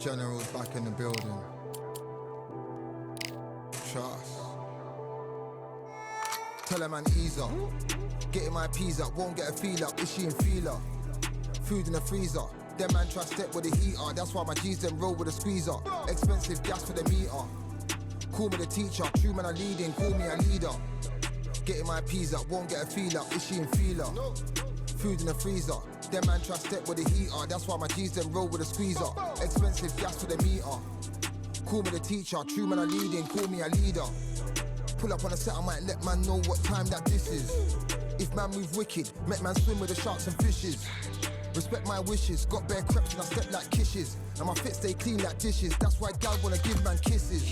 General's back in the building. Trust. Tell her man ease up. Getting my peas up, won't get a feel up. Is she in feeler? Food in the freezer. Them man try step with the heater. That's why my G's them roll with a squeezer. Expensive gas for the meter. Call me the teacher. True man I leading, call me a leader. Getting my peas up, won't get a feel up. Is she in feeler? Food in the freezer. Them man try step with the heater. That's why my G's them roll with a squeezer. Expensive gas for the meter. Call me the teacher. True man I leading, call me a leader. Pull up on a set, I might let man know what time that this is. If man move wicked, make man swim with the sharks and fishes. Respect my wishes, got bare creps and I step like kisses. And my fit stay clean like dishes. That's why gal wanna give man kisses.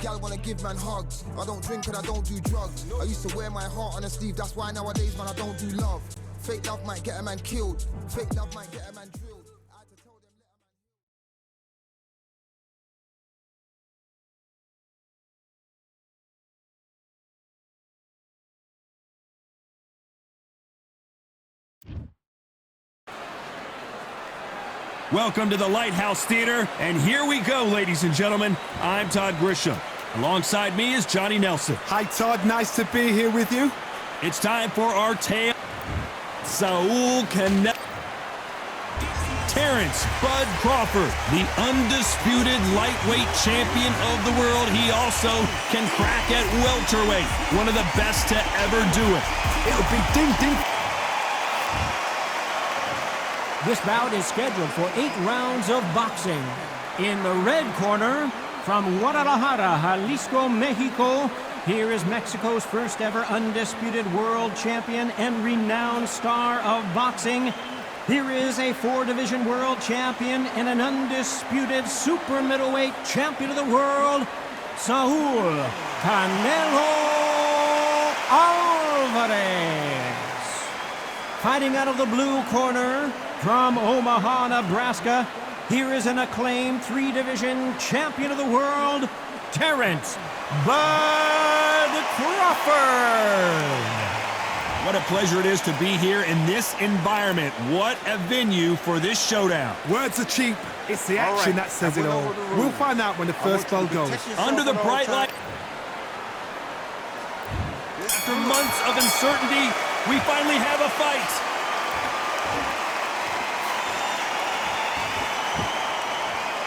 Gal wanna give man hugs. I don't drink and I don't do drugs. I used to wear my heart on a sleeve. That's why nowadays man I don't do love. Fake love might get a man killed. Fake love might get a man drilled. I had to tell them, Welcome to the Lighthouse Theater, and here we go, ladies and gentlemen. I'm Todd Grisham. Alongside me is Johnny Nelson. Hi, Todd. Nice to be here with you. It's time for our tale. Saul Canelo. Terrence Bud Crawford, the undisputed lightweight champion of the world. He also can crack at welterweight, one of the best to ever do it. It'll be ding-ding. This bout is scheduled for 8 rounds of boxing. In the red corner, from Guadalajara, Jalisco, Mexico, here is Mexico's first ever undisputed world champion and renowned star of boxing. Here is a 4-division world champion and an undisputed super middleweight champion of the world, Saul Canelo Alvarez. Fighting out of the blue corner, from Omaha, Nebraska, here is an acclaimed 3-division champion of the world, Terrence Bud Crawford. What a pleasure it is to be here in this environment. What a venue for this showdown. Words are cheap. It's the action that says it all. We'll find out when the first bell goes. Under the bright light. After months of uncertainty, we finally have a fight.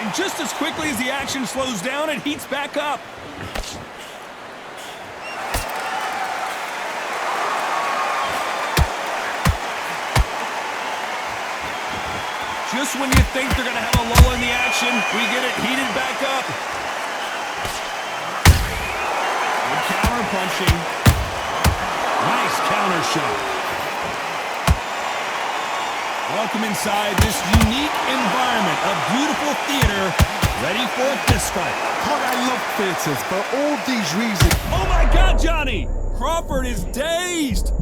And just as quickly as the action slows down, it heats back up. Just when you think they're going to have a lull in the action, we get it heated back up. Good counter punching. Nice counter shot. Welcome inside this unique environment of beautiful theater, ready for a fist fight. God, I love theaters for all these reasons. Oh my God, Johnny! Crawford is dazed!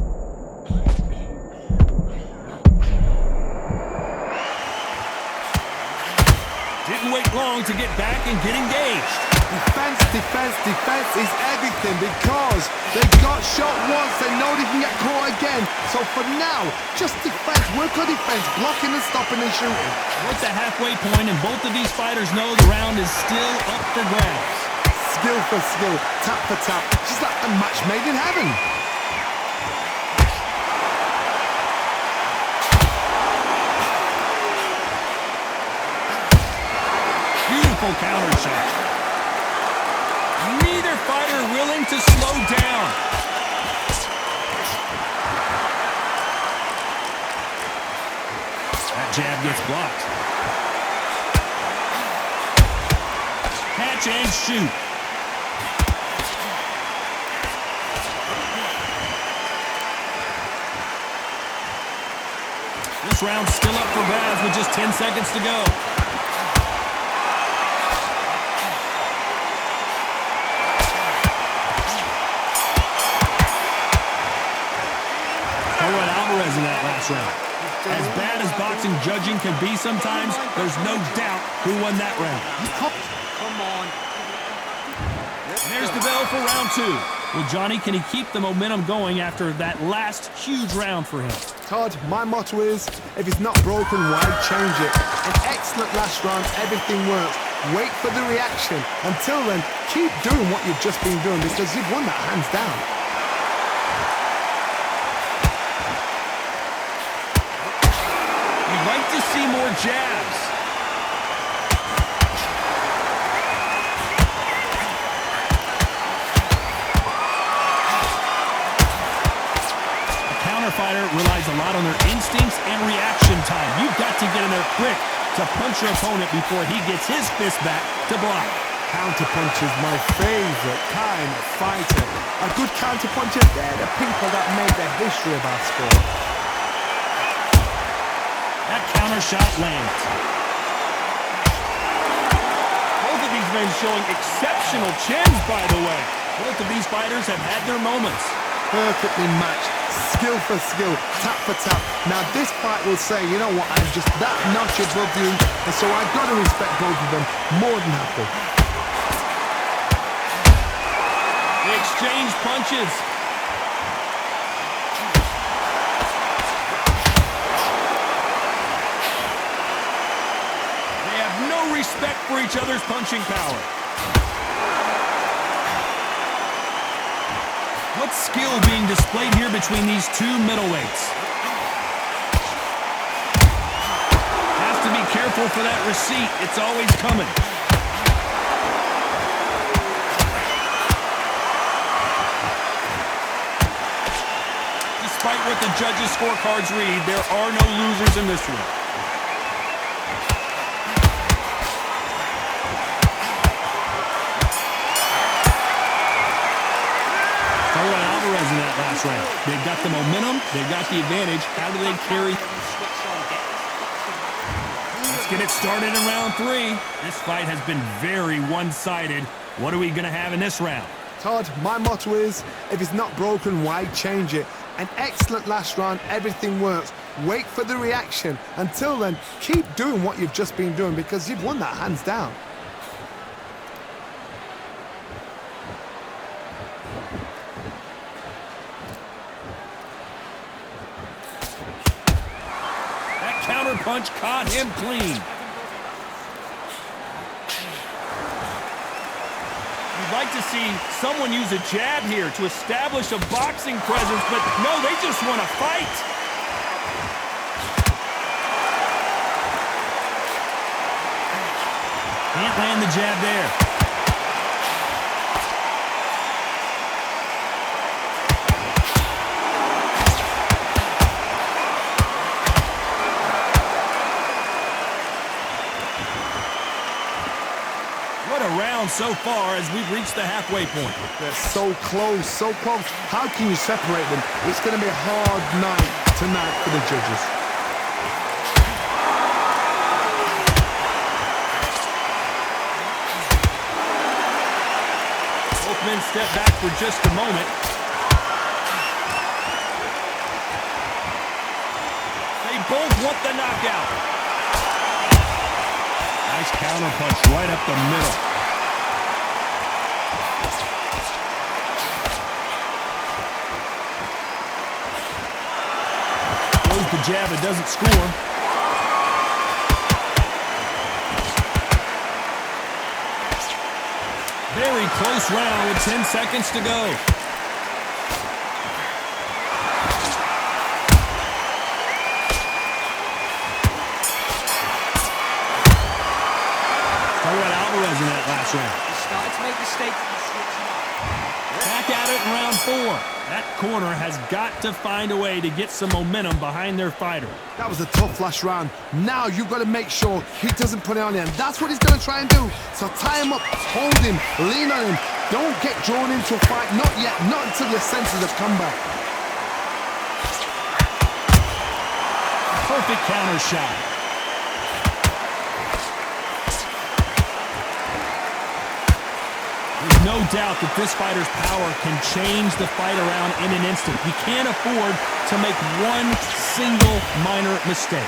Didn't wait long to get back and get engaged. Defense, defense, defense is everything because they got shot once, they know they can get caught again. So for now, just defense, work on defense, blocking and stopping and shooting. We're at the halfway point, and both of these fighters know the round is still up for grabs. Skill for skill, tap for tap, just like a match made in heaven. Beautiful counter shot. Neither fighter willing to slow down. That jab gets blocked. Catch and shoot. This round's still up for grabs with just 10 seconds to go. Alvarez in that last round. As bad as boxing judging can be sometimes, there's no doubt who won that round. Come on. And there's the bell for round 2. Well, Johnny, can he keep the momentum going after that last huge round for him? Todd, my motto is, if it's not broken, why change it? An excellent last round, everything works. Wait for the reaction. Until then, keep doing what you've just been doing because you've won that hands down. You'd like to see more jabs. Fighter relies a lot on their instincts and reaction time. You've got to get in there quick to punch your opponent before he gets his fist back to block. Counterpunch is my favorite kind of fighter. A good counterpuncher, they're the people that made the history of our sport. That counter shot lands. Both of these men showing exceptional chins, by the way. Both of these fighters have had their moments. Perfectly matched, skill for skill, tap for tap. Now this fight will say, you know what, I'm just that notch above you, and so I've got to respect both of them more than happy. They exchange punches. They have no respect for each other's punching power. What skill being displayed here between these two middleweights? Has to be careful for that receipt. It's always coming. Despite what the judges' scorecards read, there are no losers in this one. In that last round. They've got the momentum, they've got the advantage. How do they carry? Let's get it started in round 3. This fight has been very one-sided. What are we going to have in this round? Todd, my motto is, if it's not broken, why change it? An excellent last round, everything works. Wait for the reaction. Until then, keep doing what you've just been doing because you've won that hands down. Counter punch caught him clean. You'd like to see someone use a jab here to establish a boxing presence, but no, they just want to fight. Can't land the jab there. So far as we've reached the halfway point. They're so close, so close. How can you separate them? It's going to be a hard night tonight for the judges. Both men step back for just a moment. They both want the knockout. Nice counter punch right up the middle. The jab, it doesn't score. Very close round with 10 seconds to go. Talk about Alvarez in that last round. He started to make mistakes. Back at it in round 4. That corner has got to find a way to get some momentum behind their fighter. That was a tough last round. Now you've got to make sure he doesn't put it on you, and that's what he's going to try and do. So tie him up, hold him, lean on him. Don't get drawn into a fight. Not yet. Not until your senses have come back. Perfect counter shot. There's no doubt that this fighter's power can change the fight around in an instant. You can't afford to make one single minor mistake.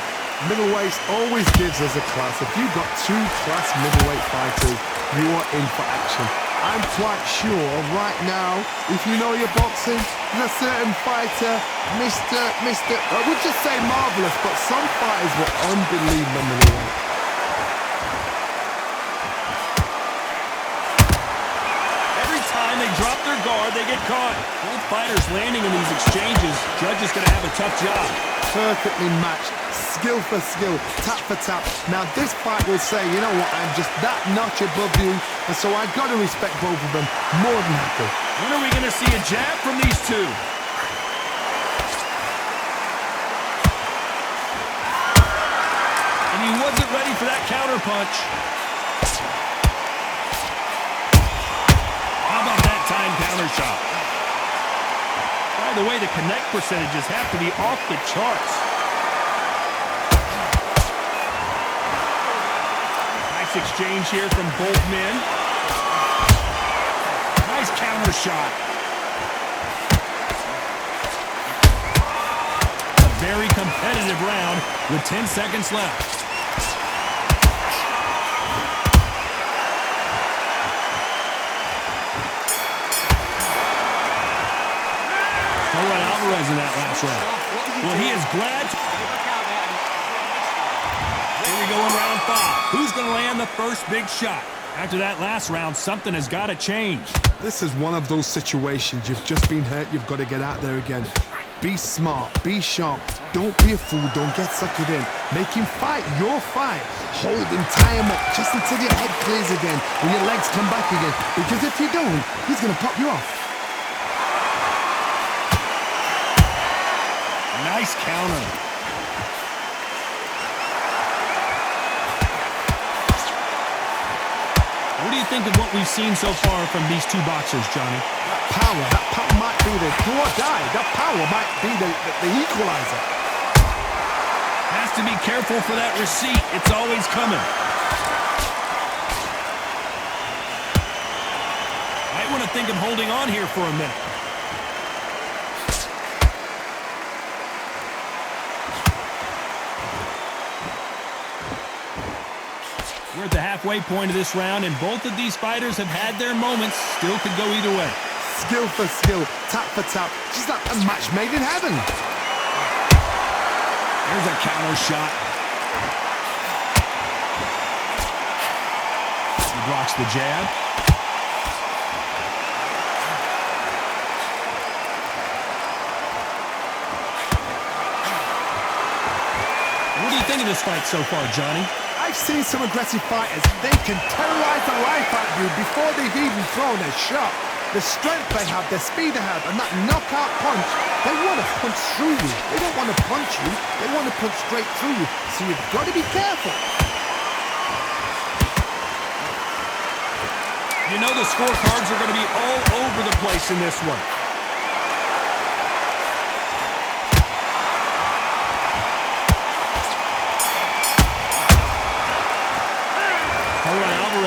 Middleweight always gives us a class. If you've got 2 class middleweight fighters, you are in for action. I'm quite sure right now, if you know your boxing, there's a certain fighter, I would just say marvelous, but some fighters were unbelievable. Every time they drop their guard, they get caught. Both fighters landing in these exchanges. Judge is going to have a tough job. Perfectly matched, skill for skill, tap for tap. Now this fight will say, you know what, I'm just that notch above you, and so I got to respect both of them more than happy. When are we going to see a jab from these two? And he wasn't ready for that counter punch. How about that time counter shot? By the way, the connect percentages have to be off the charts. Nice exchange here from both men. Nice counter shot. A very competitive round with 10 seconds left. In that last round. Well, he is glad. Here we go in round 5. Who's going to land the first big shot? After that last round, something has got to change. This is one of those situations. You've just been hurt. You've got to get out there again. Be smart. Be sharp. Don't be a fool. Don't get suckered in. Make him fight your fight. Hold him, tie him up just until your head clears again and your legs come back again. Because if you don't, he's going to pop you off. Nice counter. What do you think of what we've seen so far from these two boxers, Johnny? That power might be the do or die. That power might be the equalizer. Has to be careful for that receipt. It's always coming. Might want to think of holding on here for a minute. We're at the halfway point of this round, and both of these fighters have had their moments. Still could go either way. Skill for skill, tap for tap. Just like a match made in heaven. There's a counter shot. He blocks the jab. What do you think of this fight so far, Johnny? I've seen some aggressive fighters. They can terrorize the life out of you before they've even thrown a shot. The strength they have, the speed they have, and that knockout punch, they want to punch through you. They don't want to punch you. They want to punch straight through you. So you've got to be careful. You know the scorecards are going to be all over the place in this one.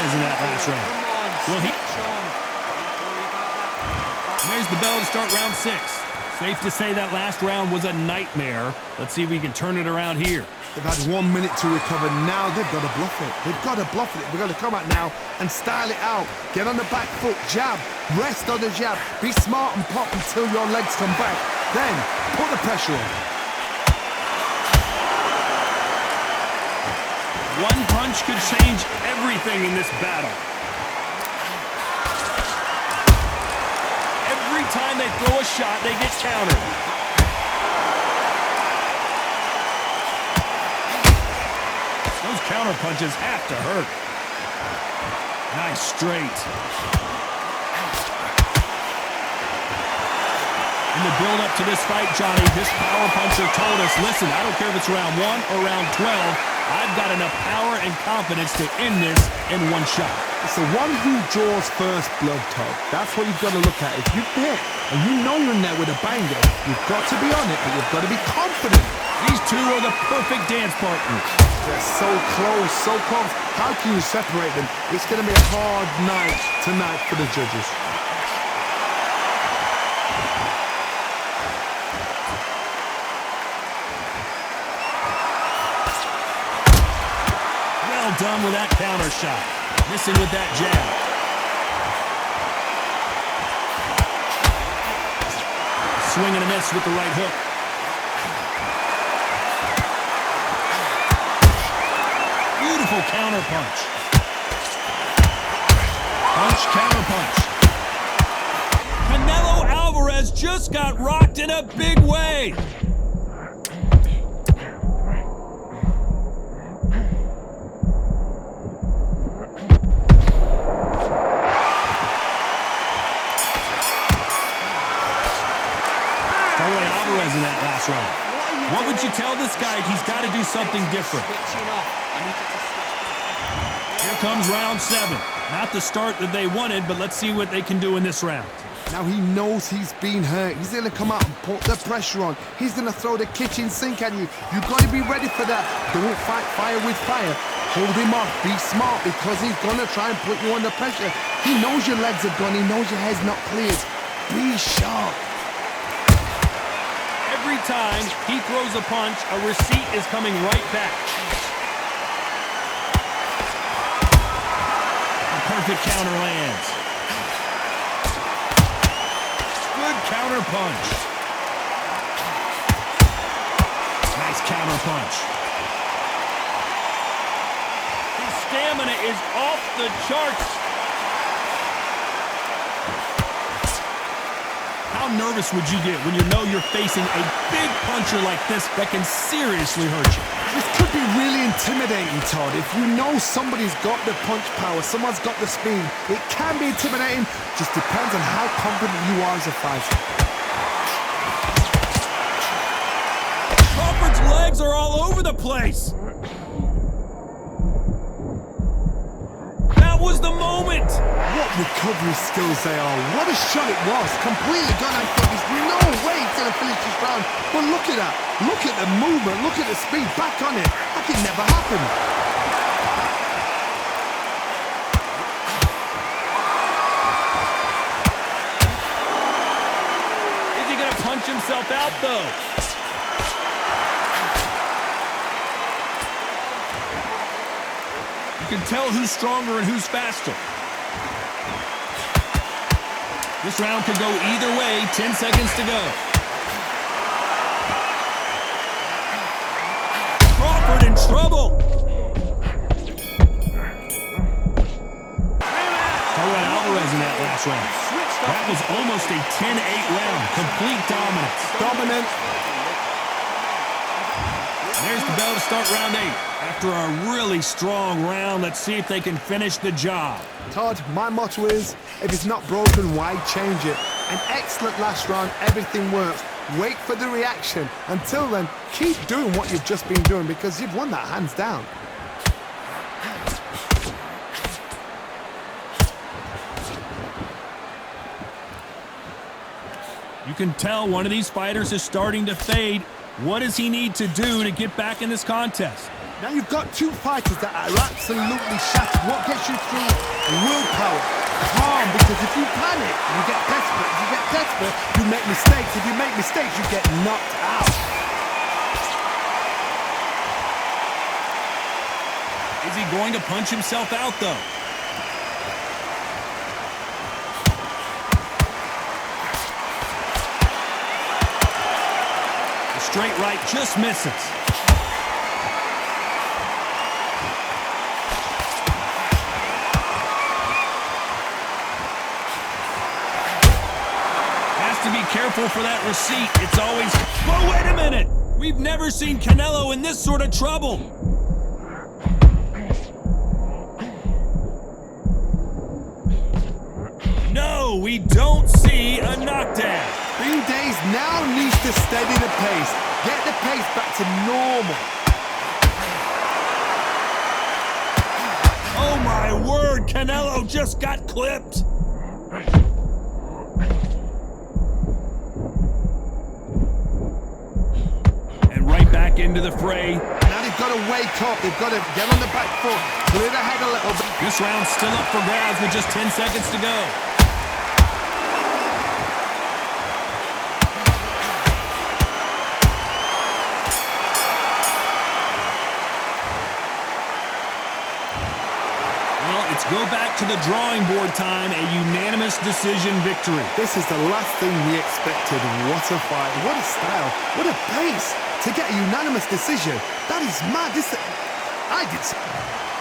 In that last round. Well, there's the bell to start round 6. Safe to say that last round was a nightmare. Let's see if we can turn it around here. They've had 1 minute to recover. Now they've got to bluff it. They've got to bluff it. They've got to come out now and style it out. Get on the back foot, jab, rest on the jab. Be smart and pop until your legs come back. Then put the pressure on. One punch could change everything in this battle. Every time they throw a shot, they get countered. Those counter punches have to hurt. Nice straight. In the build-up to this fight, Johnny, this power puncher told us, listen, I don't care if it's round 1 or round 12, I've got enough power and confidence to end this in one shot. It's the one who draws first blood, Todd. That's what you've got to look at. If you hit and you know you're in there with a banger, you've got to be on it, but you've got to be confident. These two are the perfect dance partners. They're so close, so close. How can you separate them? It's going to be a hard night tonight for the judges. Done with that counter shot. Missing with that jab. swing and a miss with the right hook. Beautiful counter punch. Punch, counter punch. Canelo Alvarez just got rocked in a big way. Alvarez in that last round. What would you tell this guy? He's got to do something different. Here comes round 7. Not the start that they wanted, but let's see what they can do in this round. Now he knows he's been hurt. He's going to come out and put the pressure on. He's going to throw the kitchen sink at you. You've got to be ready for that. Don't fight fire with fire. Hold him off. Be smart because he's going to try and put you under pressure. He knows your legs are gone. He knows your head's not cleared. Be sharp. Every time he throws a punch, a receipt is coming right back. A perfect counter lands. Good counter punch. Nice counter punch. His stamina is off the charts. How nervous would you get when you know you're facing a big puncher like this that can seriously hurt you? This could be really intimidating, Todd. If you know somebody's got the punch power, someone's got the speed, it can be intimidating. Just depends on how confident you are as a fighter. Crawford's legs are all over the place. That was the moment. What recovery skills they are. What a shot it was. Completely gone. I thought there's no way he's going to finish this round. But look at that. Look at the movement. Look at the speed. Back on it. Like it never happened. Is he going to punch himself out, though? You can tell who's stronger and who's faster. This round could go either way. 10 seconds to go. Crawford in trouble. Alvarez in that last round. That was almost a 10-8 round. Complete dominance. Dominant. There's the bell to start round 8. After a really strong round, let's see if they can finish the job. Todd, my motto is, if it's not broken, why change it? An excellent last round, everything works. Wait for the reaction. Until then, keep doing what you've just been doing because you've won that hands down. You can tell one of these fighters is starting to fade. What does he need to do to get back in this contest? Now you've got two fighters that are absolutely shattered. What gets you through? Willpower. Calm, because if you panic, you get desperate. If you get desperate, you make mistakes. If you make mistakes, you get knocked out. Is he going to punch himself out, though? The straight right just misses. To be careful for that receipt. It's always... Whoa, wait a minute! We've never seen Canelo in this sort of trouble. No, we don't see a knockdown. Bean Days now needs to steady the pace. Get the pace back to normal. Oh my word, Canelo just got clipped. Back into the fray. Now they've got to wake up. They've got to get on the back foot, clear the head a little bit. This round's still up for grabs with just 10 seconds to go. Well, it's go back to the drawing board time, a unanimous decision victory. This is the last thing we expected. What a fight, what a style, what a pace to get a unanimous decision. That is mad. I did.